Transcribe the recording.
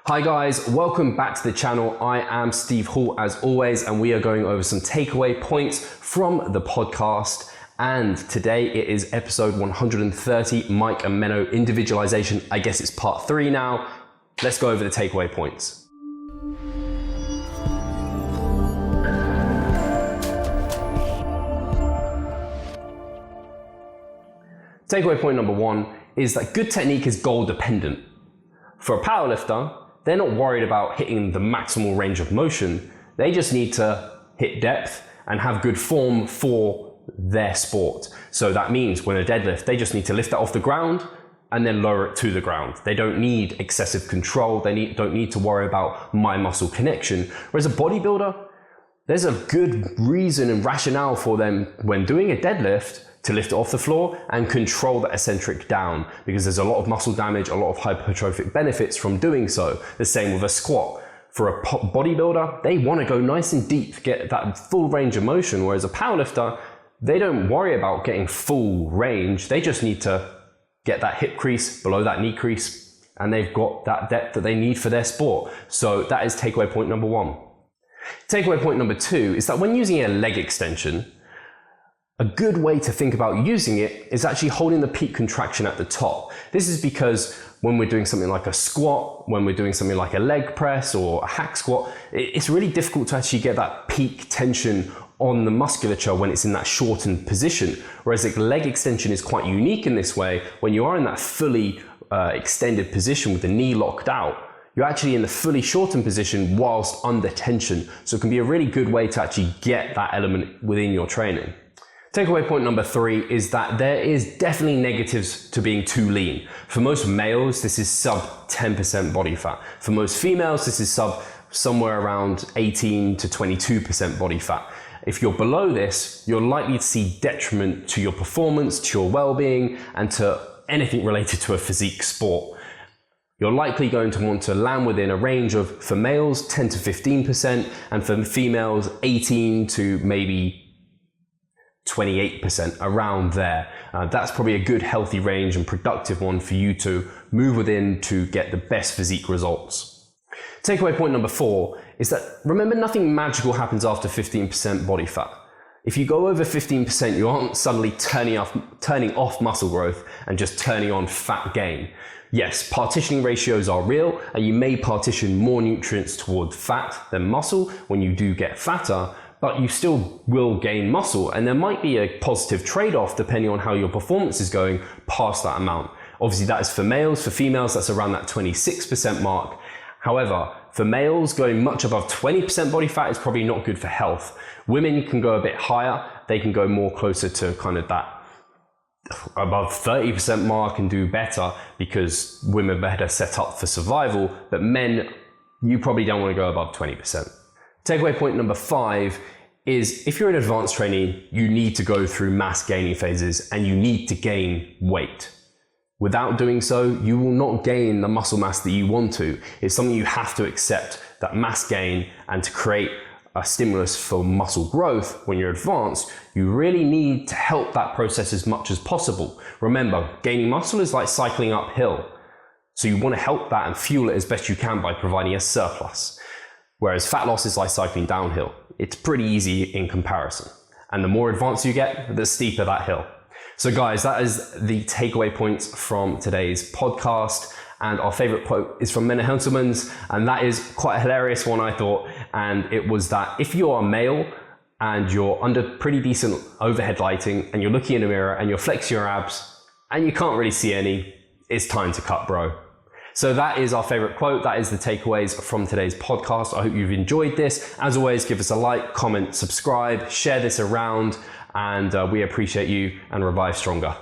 Hi guys, welcome back to the channel. I am Steve Hall as always, and we are going over some takeaway points from the podcast. And today it is episode 130, Mike and Menno Individualization. I guess it's part 3 now. Let's go over the takeaway points. Takeaway point number 1 is that good technique is goal dependent. For a powerlifter, they're not worried about hitting the maximal range of motion. They just need to hit depth and have good form for their sport. So that means when a deadlift, they just need to lift that off the ground and then lower it to the ground. They don't need excessive control. They don't need to worry about mind muscle connection. Whereas a bodybuilder, there's a good reason and rationale for them when doing a deadlift to lift it off the floor and control the eccentric down, because there's a lot of muscle damage, a lot of hypertrophic benefits from doing so. The same with a squat. For a bodybuilder, they want to go nice and deep, get that full range of motion, whereas a powerlifter, they don't worry about getting full range. They just need to get that hip crease below that knee crease, and they've got that depth that they need for their sport. So that is takeaway point number 1. Takeaway point number 2 is that when using a leg extension, a good way to think about using it is actually holding the peak contraction at the top. This is because when we're doing something like a squat, when we're doing something like a leg press or a hack squat, it's really difficult to actually get that peak tension on the musculature when it's in that shortened position. Whereas the leg extension is quite unique in this way. When you are in that fully extended position with the knee locked out, you're actually in the fully shortened position whilst under tension. So it can be a really good way to actually get that element within your training. Takeaway point number 3 is that there is definitely negatives to being too lean. For most males, this is sub 10% body fat. For most females, this is somewhere around 18 to 22% body fat. If you're below this, you're likely to see detriment to your performance, to your well-being, and to anything related to a physique sport. You're likely going to want to land within a range of, for males, 10 to 15%, and for females, 18 to maybe 28%, around there. That's probably a good healthy range and productive one for you to move within to get the best physique results. Takeaway point number 4 is that remember, nothing magical happens after 15% body fat. If you go over 15%, you aren't suddenly turning off muscle growth and just turning on fat gain. Yes, partitioning ratios are real, and you may partition more nutrients toward fat than muscle when you do get fatter, but you still will gain muscle, and there might be a positive trade-off depending on how your performance is going past that amount. Obviously that is for males. For females, that's around that 26% mark. However, for males, going much above 20% body fat is probably not good for health. Women can go a bit higher. They can go more closer to kind of that above 30% mark and do better, because women are better set up for survival, but men, you probably don't want to go above 20%. Takeaway point number 5 is if you're an advanced trainee, you need to go through mass gaining phases and you need to gain weight. Without doing so, you will not gain the muscle mass that you want to. It's something you have to accept, that mass gain, and to create a stimulus for muscle growth when you're advanced, you really need to help that process as much as possible. Remember, gaining muscle is like cycling uphill. So you want to help that and fuel it as best you can by providing a surplus. Whereas fat loss is like cycling downhill. It's pretty easy in comparison. And the more advanced you get, the steeper that hill. So guys, that is the takeaway points from today's podcast. And our favorite quote is from Menno Henselmans, and that is quite a hilarious one, I thought. And it was that if you are a male and you're under pretty decent overhead lighting and you're looking in a mirror and you're flexing your abs and you can't really see any, it's time to cut, bro. So that is our favorite quote. That is the takeaways from today's podcast. I hope you've enjoyed this. As always, give us a like, comment, subscribe, share this around, and we appreciate you, and revive stronger.